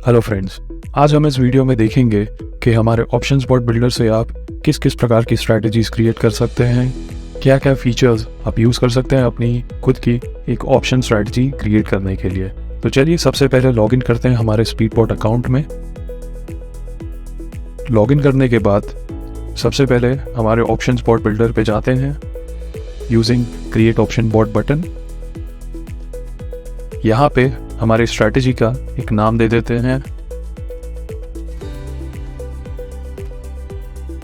Hello friends, आज हम इस वीडियो में देखेंगे कि हमारे ऑप्शंस बॉट बिल्डर से आप किस किस प्रकार की स्ट्रैटेजीज क्रिएट कर सकते हैं, क्या क्या फीचर्स आप यूज़ कर सकते हैं अपनी खुद की एक ऑप्शन स्ट्रैटेजी क्रिएट करने के लिए। तो चलिए सबसे पहले लॉगिन करते हैं हमारे स्पीडबॉट अकाउंट में। लॉगिन करने के बाद सबसे पहले हमारे ऑप्शंस बॉट बिल्डर पे जाते हैं using create option bot button. यहाँ पे हमारी स्ट्रैटेजी का एक नाम दे देते हैं।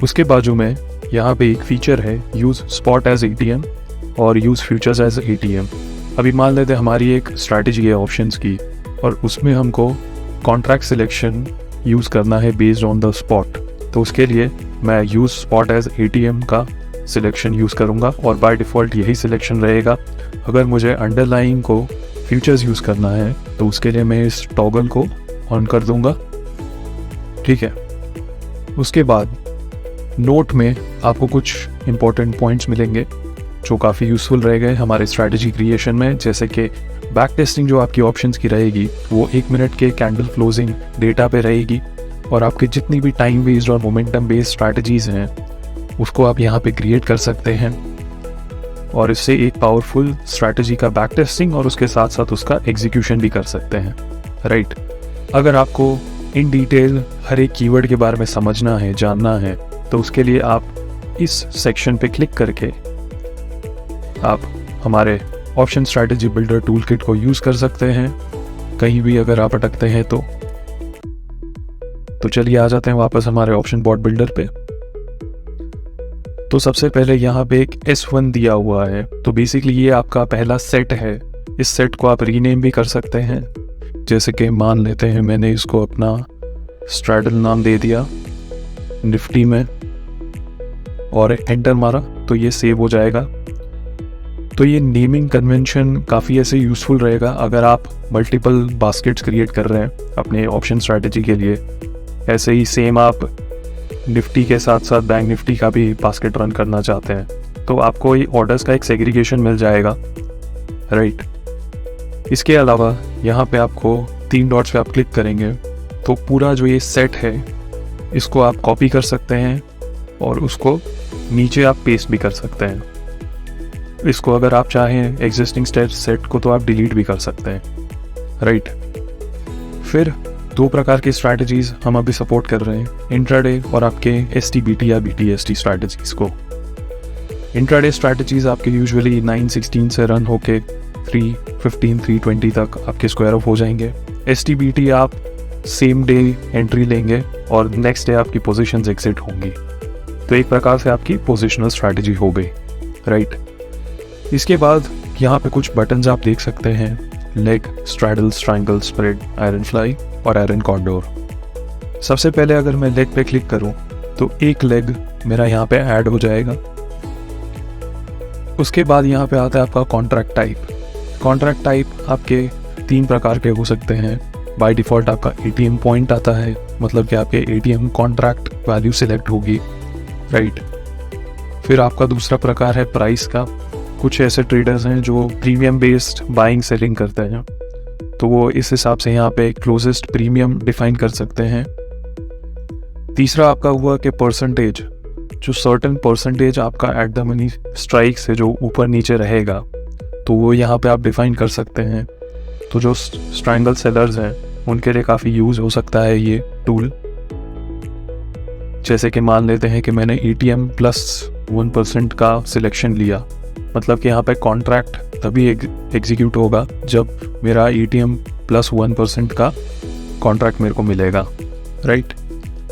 उसके बाजू में यहाँ पे एक फीचर है यूज स्पॉट एज एटीएम और यूज फ्यूचर्स एज एटीएम। अभी मान लेते हैं हमारी एक स्ट्रैटेजी है ऑप्शंस की और उसमें हमको कॉन्ट्रैक्ट सिलेक्शन यूज करना है बेस्ड ऑन द स्पॉट। तो उसके लिए मैं यूज स्पॉट एज एटीएम का सिलेक्शन यूज करूँगा और बाय डिफ़ॉल्ट यही सिलेक्शन रहेगा। अगर मुझे अंडरलाइंग को फ्यूचर्स यूज़ करना है तो उसके लिए मैं इस टॉगल को ऑन कर दूंगा। ठीक है, उसके बाद नोट में आपको कुछ इंपॉर्टेंट पॉइंट्स मिलेंगे जो काफ़ी यूज़फुल रहेंगे हमारे स्ट्रैटेजी क्रिएशन में, जैसे कि बैक टेस्टिंग जो आपकी ऑप्शंस की रहेगी वो 1 मिनट के कैंडल क्लोजिंग डेटा पे रहेगी और आपके जितनी भी टाइम बेस्ड और मोमेंटम बेस्ड स्ट्रैटेजीज़ हैं उसको आप यहाँ पे क्रिएट कर सकते हैं और इससे एक पावरफुल स्ट्रैटेजी का बैक टेस्टिंग और उसके साथ साथ उसका एग्जीक्यूशन भी कर सकते हैं। राइट, अगर आपको इन डिटेल हर एक कीवर्ड के बारे में समझना है, जानना है, तो उसके लिए आप इस सेक्शन पे क्लिक करके आप हमारे option strategy builder tool kit को यूज़ कर सकते हैं कहीं भी अगर आप अटकते हैं तो चलिए आ जाते हैं वापस हमारे ऑप्शन बॉट बिल्डर पे। तो सबसे पहले यहाँ पे एक S1 दिया हुआ है, तो बेसिकली ये आपका पहला सेट है। इस सेट को आप रीनेम भी कर सकते हैं, जैसे कि मान लेते हैं मैंने इसको अपना स्ट्रैडल नाम दे दिया निफ्टी में और एंटर मारा तो ये सेव हो जाएगा। तो ये नेमिंग कन्वेंशन काफ़ी ऐसे यूज़फुल रहेगा अगर आप मल्टीपल बास्केट्स क्रिएट कर रहे हैं अपने ऑप्शन स्ट्रैटेजी के लिए। ऐसे ही सेम आप निफ्टी के साथ साथ बैंक निफ्टी का भी बास्केट रन करना चाहते हैं तो आपको ये ऑर्डर्स का एक सेग्रीगेशन मिल जाएगा। राइट, इसके अलावा यहाँ पे आपको 3 डॉट्स पे आप क्लिक करेंगे तो पूरा जो ये सेट है इसको आप कॉपी कर सकते हैं और उसको नीचे आप पेस्ट भी कर सकते हैं। इसको अगर आप चाहें एग्जिस्टिंग सेट को तो आप डिलीट भी कर सकते हैं। राइट, फिर 2 प्रकार की स्ट्रैटेजीज हम अभी सपोर्ट कर रहे हैं, इंट्राडे और आपके STBT या BTST स्ट्रैटेजीज को। इंट्राडे स्ट्रैटेजीज आपके यूजुअली 9:16 से रन होके 3:15 3:20 तक आपके स्क्वायर ऑफ हो जाएंगे। STBT आप सेम डे एंट्री लेंगे और नेक्स्ट डे आपकी पोजीशंस एग्जिट होंगी, तो एक प्रकार से आपकी पोजिशनल स्ट्रैटेजी हो गई। राइट, इसके बाद यहाँ पे कुछ बटन्स आप देख सकते हैं, leg, straddle, triangle, spread, iron fly और आयरन कॉन्डोर। सबसे पहले अगर मैं लेग पे क्लिक करूं तो एक लेग मेरा यहाँ पे ऐड हो जाएगा। उसके बाद यहाँ पे आता है आपका कॉन्ट्रैक्ट टाइप। कॉन्ट्रैक्ट टाइप आपके 3 प्रकार के हो सकते हैं। बाय डिफ़ॉल्ट आपका ATM पॉइंट आता है, मतलब कि आपके ATM कॉन्ट्रैक्ट वैल्यू सिलेक्ट होगी। राइट, फिर आपका दूसरा प्रकार है प्राइस का। कुछ ऐसे ट्रेडर्स हैं जो प्रीमियम बेस्ड बाइंग सेलिंग करते हैं तो वो इस हिसाब से यहाँ पे क्लोजेस्ट प्रीमियम डिफाइन कर सकते हैं। तीसरा आपका हुआ कि परसेंटेज, जो सर्टेन परसेंटेज आपका एट द मनी स्ट्राइक से जो ऊपर नीचे रहेगा तो वो यहाँ पे आप डिफाइन कर सकते हैं। तो जो ट्रायंगल सेलर्स हैं उनके लिए काफ़ी यूज़ हो सकता है ये टूल। जैसे कि मान लेते हैं कि मैंने ATM प्लस 1% का सिलेक्शन लिया, मतलब कि यहाँ पे कॉन्ट्रैक्ट तभी एग्जीक्यूट होगा जब मेरा ATM प्लस 1% का कॉन्ट्रैक्ट मेरे को मिलेगा। राइट,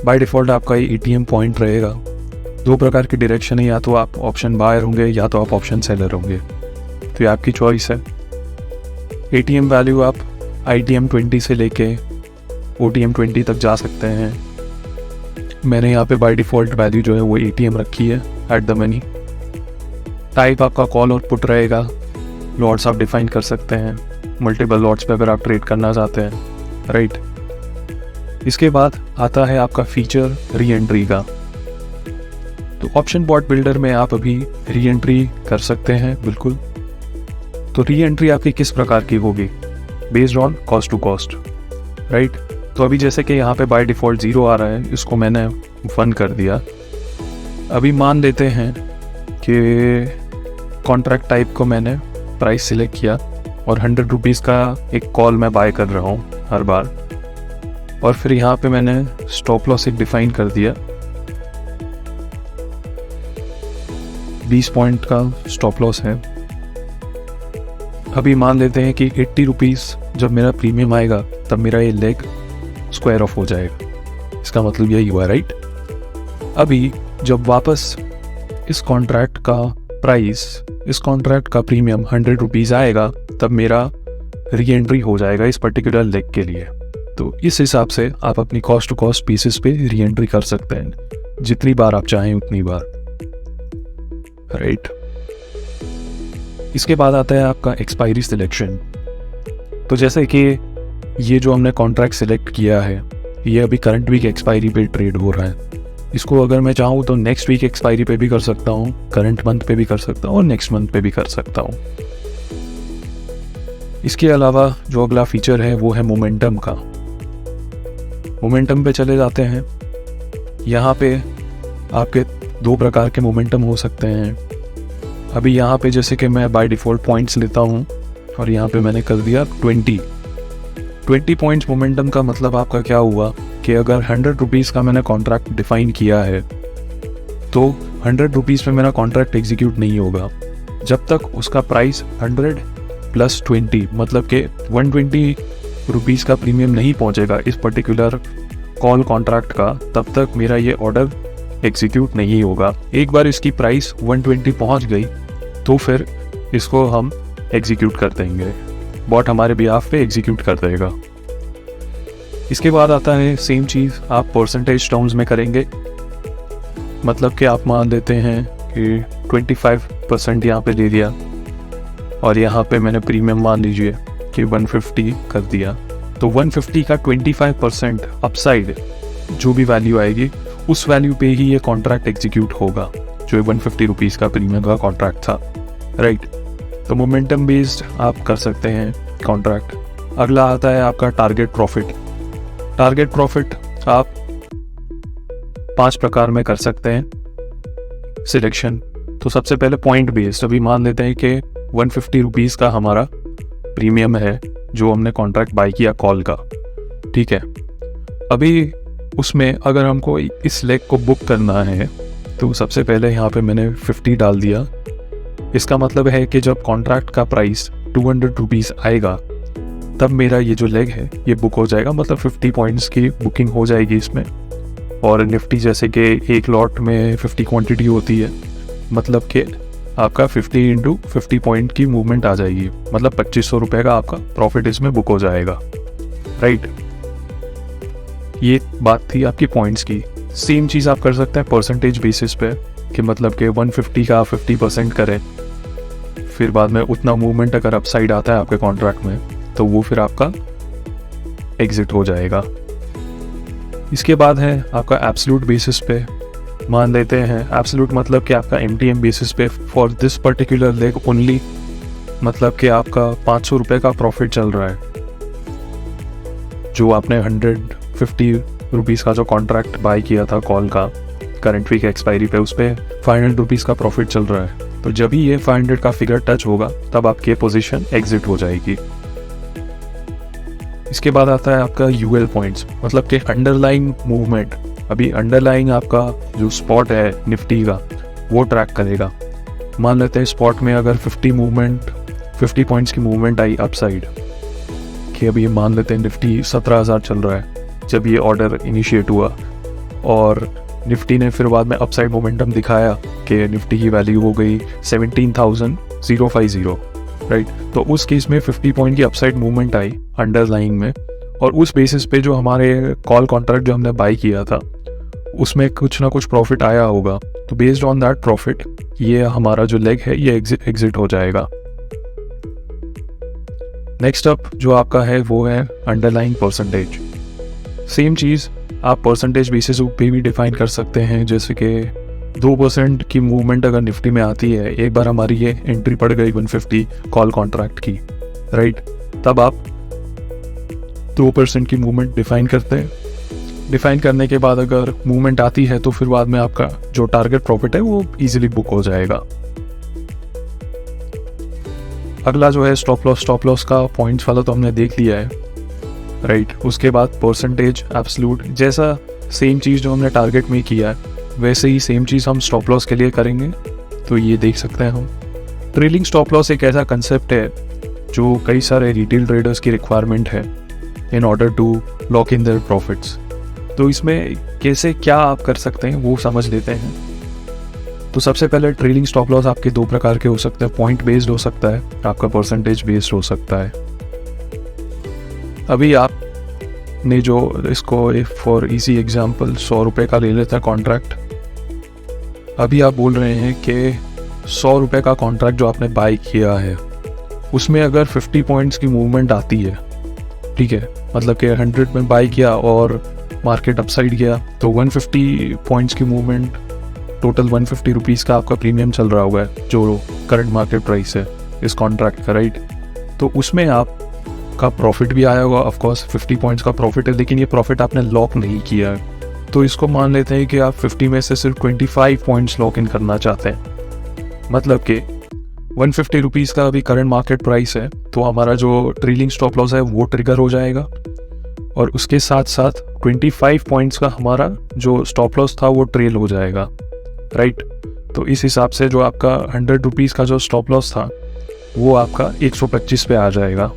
बाय डिफ़ॉल्ट आपका ये ATM पॉइंट रहेगा। 2 प्रकार की डायरेक्शन है, या तो आप ऑप्शन बायर होंगे या तो आप ऑप्शन सेलर होंगे, तो ये आपकी चॉइस है। ATM वैल्यू आप ITM 20 से लेके OTM 20 तक जा सकते हैं। मैंने यहाँ पे बाय डिफ़ॉल्ट वैल्यू जो है वो ATM रखी है एट द मनी। टाइप आपका कॉल और पुट रहेगा। लॉट्स आप डिफाइन कर सकते हैं मल्टीपल लॉट्स पे अगर आप ट्रेड करना चाहते हैं। राइट, इसके बाद आता है आपका फीचर री एंट्री का। तो ऑप्शन बॉट बिल्डर में आप अभी री एंट्री कर सकते हैं बिल्कुल। तो री एंट्री आपकी किस प्रकार की होगी? Based on cost to cost, right. तो अभी जैसे कि यहाँ पे बाय डिफ़ॉल्ट 0 आ रहा है, इसको मैंने 1 कर दिया। अभी मान लेते हैं कि कॉन्ट्रैक्ट टाइप को मैंने प्राइस सिलेक्ट किया और 100 रुपीज़ का एक कॉल मैं बाय कर रहा हूँ हर बार, और फिर यहाँ पे मैंने स्टॉप लॉस एक डिफ़ाइन कर दिया, 20 पॉइंट का स्टॉप लॉस है। अभी मान लेते हैं कि 80 रुपीज़ जब मेरा प्रीमियम आएगा तब मेरा ये लेग स्क्वायर ऑफ हो जाएगा। इसका मतलब यही हुआ, राइट। अभी जब वापस इस कॉन्ट्रैक्ट का प्राइस, इस कॉन्ट्रैक्ट का प्रीमियम 100 रुपीज़ आएगा तब मेरा री एंट्री हो जाएगा इस पर्टिकुलर लेग के लिए। तो इस हिसाब से आप अपनी कॉस्ट टू कॉस्ट बेसिस पे री एंट्री कर सकते हैं, जितनी बार आप चाहें उतनी बार, राइट। इसके बाद आता है आपका एक्सपायरी सिलेक्शन। तो जैसे कि ये जो हमने कॉन्ट्रैक्ट सिलेक्ट किया है, ये अभी करंट वीक एक्सपायरी पे ट्रेड हो रहा है। इसको अगर मैं चाहूँ तो नेक्स्ट वीक एक्सपायरी पे भी कर सकता हूँ, करंट मंथ पे भी कर सकता हूँ और नेक्स्ट मंथ पे भी कर सकता हूँ। इसके अलावा जो अगला फीचर है वो है मोमेंटम का। मोमेंटम पे चले जाते हैं। यहाँ पे आपके 2 प्रकार के मोमेंटम हो सकते हैं। अभी यहाँ पे जैसे कि मैं बाय डिफ़ॉल्ट पॉइंट्स लेता हूँ और यहाँ पे मैंने कर दिया 20 पॉइंट्स मोमेंटम का। मतलब आपका क्या हुआ कि अगर 100 रुपीज़ का मैंने कॉन्ट्रैक्ट डिफ़ाइन किया है तो 100 रुपीज़ पे मेरा कॉन्ट्रैक्ट एग्जीक्यूट नहीं होगा जब तक उसका प्राइस 100 + 20 मतलब कि 120 रुपीज़ का प्रीमियम नहीं पहुँचेगा इस पर्टिकुलर कॉल कॉन्ट्रैक्ट का, तब तक मेरा ये ऑर्डर एग्जीक्यूट नहीं होगा। एक बार इसकी प्राइस 120 पहुँच गई तो फिर इसको हम एग्जीक्यूट कर देंगे, बॉट हमारे बिहाफ पे एग्जीक्यूट कर देगा। इसके बाद आता है सेम चीज़ आप परसेंटेज टर्म्स में करेंगे। मतलब कि आप मान लेते हैं कि 25% यहाँ पे दे दिया और यहाँ पे मैंने प्रीमियम मान लीजिए कि 150 कर दिया, तो 150 का 25% अपसाइड जो भी वैल्यू आएगी उस वैल्यू पे ही ये कॉन्ट्रैक्ट एग्जीक्यूट होगा, जो 150 रुपीज़ का प्रीमियम का कॉन्ट्रैक्ट था, राइट। तो मोमेंटम बेस्ड आप कर सकते हैं कॉन्ट्रैक्ट। अगला आता है आपका टारगेट प्रॉफिट। टारगेट प्रॉफिट आप 5 प्रकार में कर सकते हैं सिलेक्शन। तो सबसे पहले पॉइंट बेस्ड। अभी मान लेते हैं कि 150 रुपीज़ का हमारा प्रीमियम है जो हमने कॉन्ट्रैक्ट बाय किया कॉल का, ठीक है। अभी उसमें अगर हमको इस लेग को बुक करना है तो सबसे पहले यहाँ पे मैंने 50 डाल दिया। इसका मतलब है कि जब कॉन्ट्रैक्ट का प्राइस 200 रुपीज़ आएगा तब मेरा ये जो लेग है ये बुक हो जाएगा, मतलब 50 पॉइंट्स की बुकिंग हो जाएगी इसमें। और निफ्टी जैसे कि एक लॉट में 50 क्वांटिटी होती है, मतलब कि आपका 50 × 50 पॉइंट की मूवमेंट आ जाएगी, मतलब 2500 रुपये का आपका प्रॉफिट इसमें बुक हो जाएगा, राइट। ये बात थी आपकी पॉइंट्स की। सेम चीज़ आप कर सकते हैं परसेंटेज बेसिस पे, कि मतलब कि 150 का 50% करें, फिर बाद में उतना मूवमेंट अगर अपसाइड आता है आपके कॉन्ट्रैक्ट में तो वो फिर आपका एग्जिट हो जाएगा। इसके बाद है आपका एब्सोल्यूट बेसिस पे। मान लेते हैं एब्सोल्यूट मतलब कि आपका MTM बेसिस पे for this particular leg only, मतलब कि आपका 500 रुपये का प्रॉफिट चल रहा है। जो आपने 150 रुपीज़ का जो कॉन्ट्रैक्ट बाय किया था कॉल का करंट वीक एक्सपायरी पे, उस पर 500 रुपीज़ का प्रॉफिट चल रहा है। तो जब ही ये 500 का फिगर टच होगा तब आपकी पोजीशन एग्जिट हो जाएगी। इसके बाद आता है आपका UL पॉइंट्स, मतलब कि अंडरलाइंग मूवमेंट। अभी अंडरलाइंग आपका जो स्पॉट है निफ्टी का वो ट्रैक करेगा। मान लेते हैं स्पॉट में अगर 50 पॉइंट्स की मूवमेंट आई अपसाइड, कि अभी मान लेते हैं निफ्टी 17,000 चल रहा है जब ये ऑर्डर इनिशिएट हुआ, और निफ्टी ने फिर बाद में अपसाइड मोमेंटम दिखाया कि निफ्टी की वैल्यू हो गई 17,050, राइट। तो उस केस में 50 पॉइंट की अपसाइड मूवमेंट आई अंडरलाइंग में, और उस बेसिस पे जो हमारे कॉल कॉन्ट्रैक्ट जो हमने बाय किया था उसमें कुछ ना कुछ प्रॉफिट आया होगा। तो बेस्ड ऑन दैट प्रॉफिट ये हमारा जो लेग है ये एग्जिट हो जाएगा। नेक्स्ट अप जो आपका है वो है अंडरलाइंग परसेंटेज। सेम चीज़ आप परसेंटेज बेसिस पे भी डिफाइन कर सकते हैं, जैसे कि 2% की मूवमेंट अगर निफ्टी में आती है, एक बार हमारी ये एंट्री पड़ गई 150 कॉल कॉन्ट्रैक्ट की, राइट, तब आप 2% की मूवमेंट डिफाइन करते हैं। डिफाइन करने के बाद अगर मूवमेंट आती है तो फिर बाद में आपका जो टारगेट प्रॉफिट है वो इजीली बुक हो जाएगा। अगला जो है स्टॉप लॉस का पॉइंट्स वाला तो हमने देख लिया है, राइट। उसके बाद परसेंटेज, एब्सोल्यूट, जैसा सेम चीज़ जो हमने टारगेट में किया है वैसे ही सेम चीज़ हम स्टॉप लॉस के लिए करेंगे। तो ये देख सकते हैं हम। ट्रेलिंग स्टॉप लॉस एक ऐसा कंसेप्ट है जो कई सारे रिटेल ट्रेडर्स की रिक्वायरमेंट है in order to lock in their profits. तो इसमें कैसे क्या आप कर सकते हैं वो समझ लेते हैं। तो सबसे पहले ट्रेलिंग स्टॉप लॉस आपके दो प्रकार के हो सकते हैं, पॉइंट बेस्ड हो सकता है, आपका परसेंटेज बेस्ड हो सकता है। अभी आपने जो इसको फॉर इजी एग्जांपल 100 रुपये का ले लेता है कॉन्ट्रैक्ट। अभी आप बोल रहे हैं कि 100 रुपये का कॉन्ट्रैक्ट जो आपने बाई किया है उसमें अगर 50 पॉइंट्स की मूवमेंट आती है, ठीक है, मतलब कि 100 में बाई किया और मार्केट अपसाइड गया तो 150 पॉइंट्स की मूवमेंट, टोटल 150 रुपीज़ का आपका प्रीमियम चल रहा हुआ है जो करंट मार्केट प्राइस है इस कॉन्ट्रैक्ट का, राइट। तो उसमें आपका प्रॉफिट भी आया होगा, ऑफकोर्स 50 पॉइंट्स का प्रॉफिट है, लेकिन ये प्रॉफिट आपने लॉक नहीं किया है। तो इसको मान लेते हैं कि आप 50 में से सिर्फ 25 पॉइंट्स लॉक इन करना चाहते हैं। मतलब कि 150 रुपीज़ का अभी करंट मार्केट प्राइस है तो हमारा जो ट्रेलिंग स्टॉप लॉस है वो ट्रिगर हो जाएगा और उसके साथ साथ 25 पॉइंट्स का हमारा जो स्टॉप लॉस था वो ट्रेल हो जाएगा, राइट। तो इस हिसाब से जो आपका 100 रुपीज़ का जो स्टॉप लॉस था वो आपका 125 पे आ जाएगा,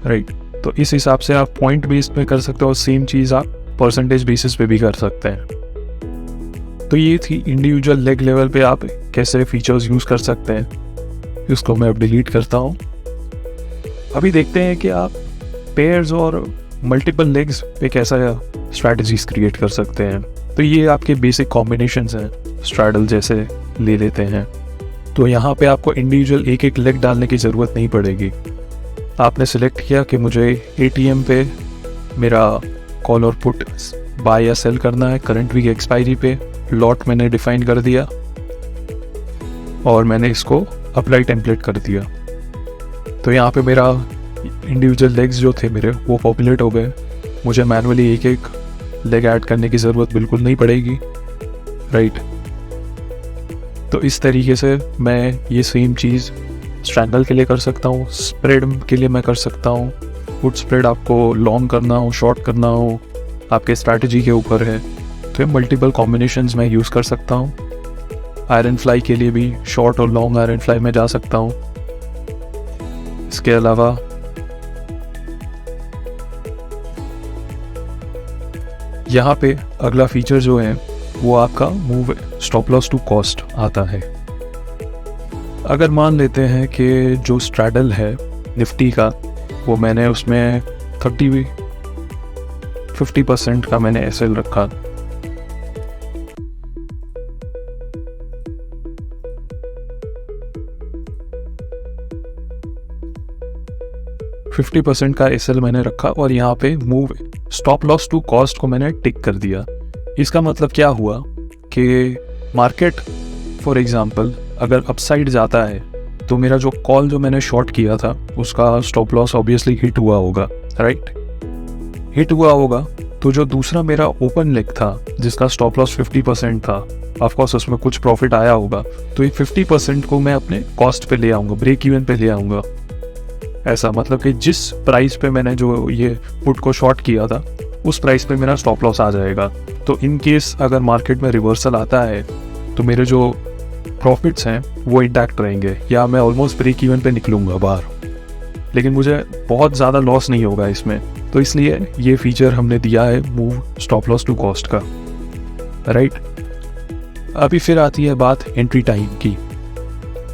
राइट। तो इस हिसाब से आप पॉइंट बेस पे कर सकते हो और सेम चीज़ आप परसेंटेज बेसिस पे भी कर सकते हैं। तो ये थी इंडिविजुअल लेग लेवल पे आप कैसे फीचर्स यूज़ कर सकते हैं। इसको मैं अब डिलीट करता हूँ। अभी देखते हैं कि आप पेयर्स और मल्टीपल लेग्स पे कैसा स्ट्रैटेजीज क्रिएट कर सकते हैं। तो ये आपके बेसिक कॉम्बिनेशंस हैं, स्ट्रैडल जैसे ले लेते हैं। तो यहाँ पे आपको इंडिविजुअल एक एक लेग डालने की ज़रूरत नहीं पड़ेगी। आपने सिलेक्ट किया कि मुझे ATM पे मेरा कॉल और पुट बाय या सेल करना है करंट वीक एक्सपायरी पे, लॉट मैंने डिफाइन कर दिया और मैंने इसको अप्लाई टेम्पलेट कर दिया। तो यहाँ पे मेरा इंडिविजुअल लेग्स जो थे मेरे वो पॉपुलेट हो गए। मुझे मैनुअली एक एक लेग ऐड करने की ज़रूरत बिल्कुल नहीं पड़ेगी, राइट। तो इस तरीके से मैं ये सेम चीज़ स्ट्रैंगल के लिए कर सकता हूँ, स्प्रेड के लिए मैं कर सकता हूँ। पुट स्प्रेड आपको लॉन्ग करना हो, शॉर्ट करना हो, आपके स्ट्रैटेजी के ऊपर है। तो ये मल्टीपल कॉम्बिनेशंस मैं यूज़ कर सकता हूँ। आयरन फ्लाई के लिए भी शॉर्ट और लॉन्ग आयरन फ्लाई में जा सकता हूँ। इसके अलावा यहाँ पे अगला फीचर जो है वो आपका move stop loss to cost आता है। अगर मान लेते हैं कि जो स्ट्रैडल है निफ्टी का वो मैंने उसमें 50% का मैंने एसएल रखा, का एसएल मैंने रखा और यहाँ पे move stop loss to cost को मैंने टिक कर दिया। इसका मतलब क्या हुआ कि मार्केट फॉर एग्जांपल अगर अपसाइड जाता है तो मेरा जो कॉल जो मैंने शॉर्ट किया था उसका स्टॉप लॉस ऑब्वियसली हिट हुआ होगा, राइट। हिट हुआ होगा तो जो दूसरा मेरा ओपन लेग था जिसका स्टॉप लॉस 50% था, ऑफकोर्स उसमें कुछ प्रॉफिट आया होगा। तो ये 50% को मैं अपने कॉस्ट पे ले आऊँगा, ब्रेक इवन पे ले आऊँगा। ऐसा मतलब कि जिस प्राइस पे मैंने जो ये पुट को शॉर्ट किया था उस प्राइस पे मेरा स्टॉप लॉस आ जाएगा। तो इन केस अगर मार्केट में रिवर्सल आता है तो मेरे जो प्रॉफिट्स हैं वो इंटैक्ट रहेंगे या मैं ऑलमोस्ट ब्रेक इवन पे निकलूँगा बाहर, लेकिन मुझे बहुत ज़्यादा लॉस नहीं होगा इसमें। तो इसलिए ये फीचर हमने दिया है move stop loss to cost का, राइट। अभी फिर आती है बात एंट्री टाइम की।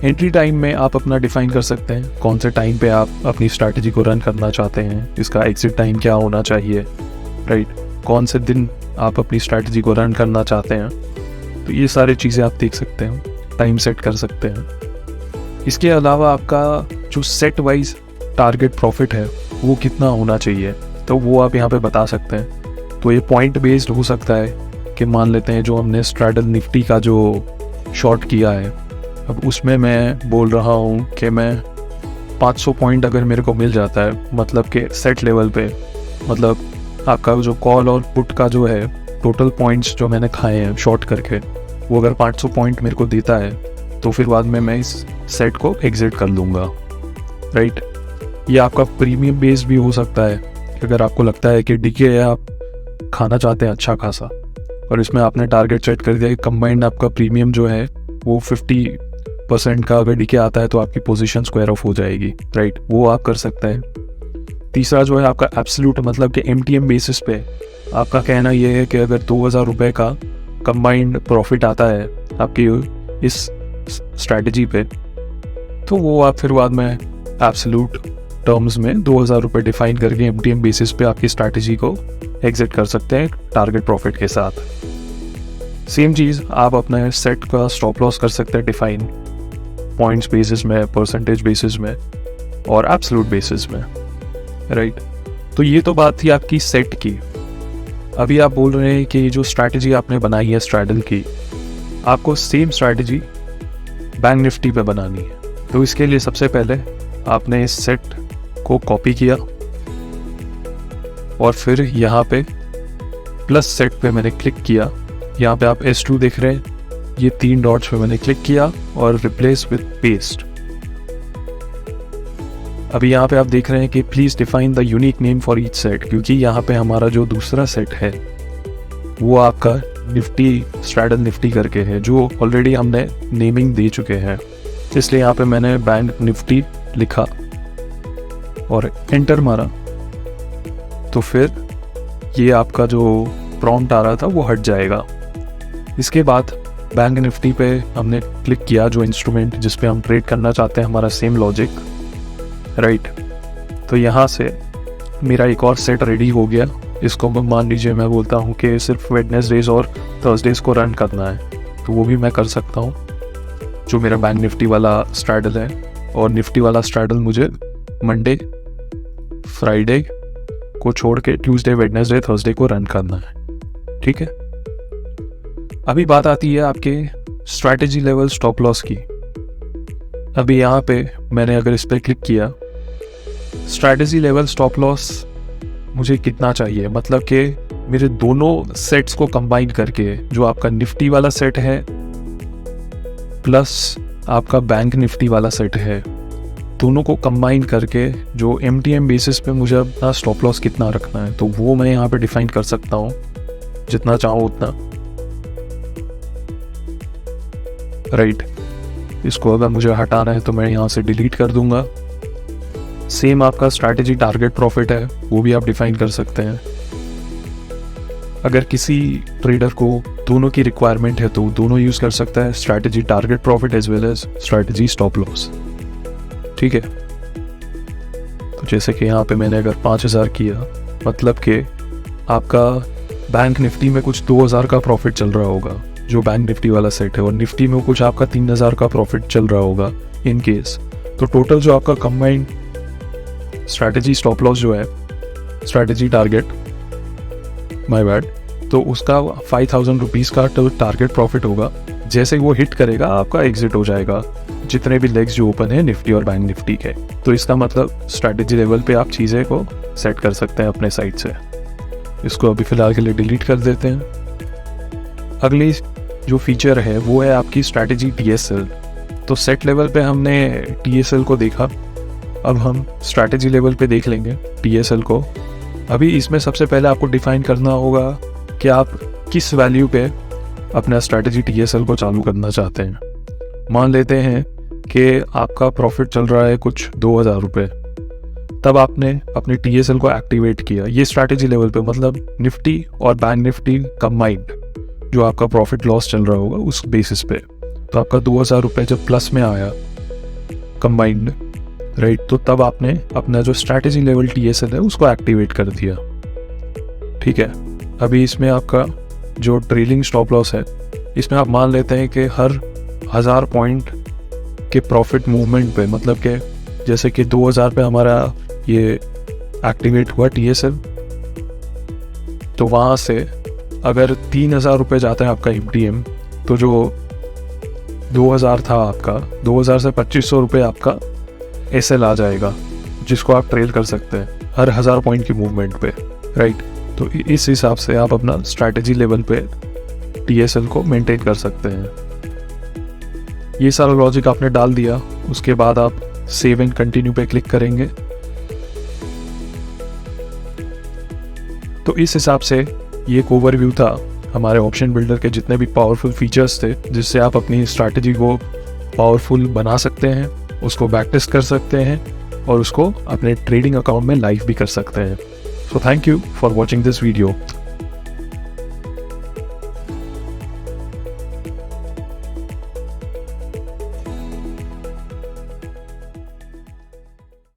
एंट्री टाइम में आप अपना डिफाइन कर सकते हैं कौन से टाइम पे आप अपनी स्ट्रैटेजी को रन करना चाहते हैं, इसका एग्जिट टाइम क्या होना चाहिए, राइट। कौन से दिन आप अपनी स्ट्रैटेजी को रन करना चाहते हैं। तो ये सारी चीज़ें आप देख सकते हैं, टाइम सेट कर सकते हैं। इसके अलावा आपका जो सेट वाइज टारगेट प्रॉफिट है वो कितना होना चाहिए तो वो आप यहाँ पे बता सकते हैं। तो ये पॉइंट बेस्ड हो सकता है कि मान लेते हैं जो हमने स्ट्रैडल निफ्टी का जो शॉर्ट किया है, अब उसमें मैं बोल रहा हूँ कि मैं 500 पॉइंट अगर मेरे को मिल जाता है, मतलब कि सेट लेवल पे मतलब आपका जो कॉल और पुट का जो है टोटल पॉइंट्स जो मैंने खाए हैं शॉर्ट करके, वो अगर 500 पॉइंट मेरे को देता है तो फिर बाद में मैं इस सेट को एग्जिट कर लूँगा, राइट। ये आपका प्रीमियम बेस भी हो सकता है कि अगर आपको लगता है कि डीके आप खाना चाहते हैं अच्छा खासा और इसमें आपने टारगेट सेट कर दिया कि कंबाइंड आपका प्रीमियम जो है वो 50% का अगर डीके आता है तो आपकी पोजीशन स्क्वायर ऑफ हो जाएगी, राइट, वो आप कर सकते हैं। तीसरा जो है आपका एब्सोल्यूट, मतलब कि MTM बेसिस पे आपका कहना ये है कि अगर 2000 रुपये का कंबाइंड प्रॉफिट आता है आपकी इस स्ट्रैटेजी पे, तो वो आप फिर बाद में एब्सोल्यूट टर्म्स में 2000 रुपये डिफाइन करके MTM बेसिस पे आपकी स्ट्रैटेजी को एग्जिट कर सकते हैं टारगेट प्रॉफिट के साथ। सेम चीज़ आप अपने सेट का स्टॉप लॉस कर सकते हैं डिफाइन पॉइंट्स बेसिस में, परसेंटेज बेसिस में और एब्सोल्यूट बेसिस में, राइट। तो ये तो बात थी आपकी सेट की। अभी आप बोल रहे हैं कि ये जो स्ट्रैटेजी आपने बनाई है स्ट्रैडल की, आपको सेम स्ट्रैटेजी बैंक निफ्टी पे बनानी है। तो इसके लिए सबसे पहले आपने इस सेट को कॉपी किया और फिर यहाँ पे प्लस सेट पे मैंने क्लिक किया। यहाँ पे आप S2 देख रहे हैं, ये 3 डॉट्स पे मैंने क्लिक किया और रिप्लेस विद पेस्ट। अभी यहाँ पे आप देख रहे हैं कि please define the unique name for each set, क्योंकि यहाँ पे हमारा जो दूसरा सेट है वो आपका निफ्टी स्ट्रैडल निफ्टी करके है, जो ऑलरेडी हमने नेमिंग दे चुके हैं। इसलिए यहाँ पे मैंने बैंक निफ्टी लिखा और एंटर मारा, तो फिर ये आपका जो प्रॉम्प्ट आ रहा था वो हट जाएगा। इसके बाद बैंक निफ्टी पे हमने क्लिक किया, जो इंस्ट्रूमेंट जिस पे हम ट्रेड करना चाहते हैं, हमारा सेम लॉजिक, राइट। तो यहाँ से मेरा एक और सेट रेडी हो गया। इसको मान लीजिए मैं बोलता हूँ कि सिर्फ वेडनेसडेज और थर्सडेज को रन करना है, तो वो भी मैं कर सकता हूँ, जो मेरा बैंक निफ्टी वाला स्ट्रैडल है। और निफ्टी वाला स्ट्रैडल मुझे मंडे फ्राइडे को छोड़ के ट्यूसडे वेडनेसडे थर्सडे को रन करना है, ठीक है। अभी बात आती है आपके स्ट्रैटेजी लेवल स्टॉप लॉस की। अभी यहाँ पे मैंने अगर इस पर क्लिक किया, स्ट्रैटेजी लेवल स्टॉप लॉस मुझे कितना चाहिए, मतलब कि मेरे दोनों सेट्स को कंबाइन करके, जो आपका निफ्टी वाला सेट है प्लस आपका बैंक निफ्टी वाला सेट है, दोनों को कंबाइन करके जो MTM बेसिस पे मुझे अपना स्टॉप लॉस कितना रखना है, तो वो मैं यहाँ पे डिफाइन कर सकता हूँ जितना चाहूँ उतना, राइट। इसको अगर मुझे हटाना है तो मैं यहाँ से डिलीट कर दूंगा। सेम आपका स्ट्रैटेजी टारगेट प्रॉफिट है, वो भी आप डिफाइन कर सकते हैं। अगर किसी ट्रेडर को दोनों की रिक्वायरमेंट है तो दोनों यूज़ कर सकता है, strategy target profit as well as strategy stop loss, ठीक है। तो जैसे कि यहाँ पे मैंने अगर 5000 किया, मतलब कि आपका बैंक निफ्टी में कुछ 2000 का प्रॉफिट चल रहा होगा, जो बैंक निफ्टी वाला सेट है, और निफ्टी में कुछ आपका 3000 का प्रॉफिट चल रहा होगा इन केस, तो टोटल जो आपका कंबाइंड स्ट्रैटेजी स्टॉप लॉस जो है, स्ट्रैटेजी टारगेट, माय बैड, तो उसका 5000 रुपीज़ का टारगेट प्रॉफिट होगा। जैसे वो हिट करेगा आपका एग्जिट हो जाएगा, जितने भी लेग्स जो ओपन है निफ्टी और बैंक निफ्टी के। तो इसका मतलब स्ट्रैटेजी लेवल पे आप चीज़ें को सेट कर सकते हैं अपने साइड से। इसको अभी फ़िलहाल के लिए डिलीट कर देते हैं। अगली जो फीचर है वो है आपकी स्ट्रैटेजी TSL। तो सेट लेवल पे हमने TSL को देखा, अब हम स्ट्रैटेजी लेवल पे देख लेंगे TSL को। अभी इसमें सबसे पहले आपको डिफाइन करना होगा कि आप किस वैल्यू पे अपना स्ट्रैटेजी TSL को चालू करना चाहते हैं। मान लेते हैं कि आपका प्रॉफिट चल रहा है कुछ 2000 रुपये, तब आपने अपने TSL को एक्टिवेट किया। ये स्ट्रैटेजी लेवल पे, मतलब निफ्टी और बैंक निफ्टी कंबाइंड जो आपका प्रॉफिट लॉस चल रहा होगा उस बेसिस पे। तो आपका 2000 रुपये जब प्लस में आया कंबाइंड, राइट, तो तब आपने अपना जो स्ट्रैटेजी लेवल TSL है उसको एक्टिवेट कर दिया, ठीक है। अभी इसमें आपका जो ट्रेलिंग स्टॉप लॉस है, इसमें आप मान लेते हैं कि हर 1000 पॉइंट के प्रॉफिट मूवमेंट पे, मतलब कि जैसे कि 2000 पे हमारा ये एक्टिवेट हुआ TSL, तो वहाँ से अगर 3000 रुपये जाता है आपका MTM, तो जो 2000 था आपका, 2000 से 2500 रुपये आपका SL आ जाएगा, जिसको आप ट्रेल कर सकते हैं हर 1000 पॉइंट की मूवमेंट पे। राइट। तो इस हिसाब से आप अपना स्ट्रैटेजी लेवल पे TSL को मेंटेन कर सकते हैं। ये सारा लॉजिक आपने डाल दिया, उसके बाद आप सेव एंड कंटिन्यू पे क्लिक करेंगे। तो इस हिसाब से ये एक ओवरव्यू था हमारे ऑप्शन बिल्डर के जितने भी पावरफुल फीचर्स थे, जिससे आप अपनी स्ट्रैटेजी को पावरफुल बना सकते हैं, उसको बैक टेस्ट कर सकते हैं और उसको अपने ट्रेडिंग अकाउंट में लाइव भी कर सकते हैं। So thank you for watching this video.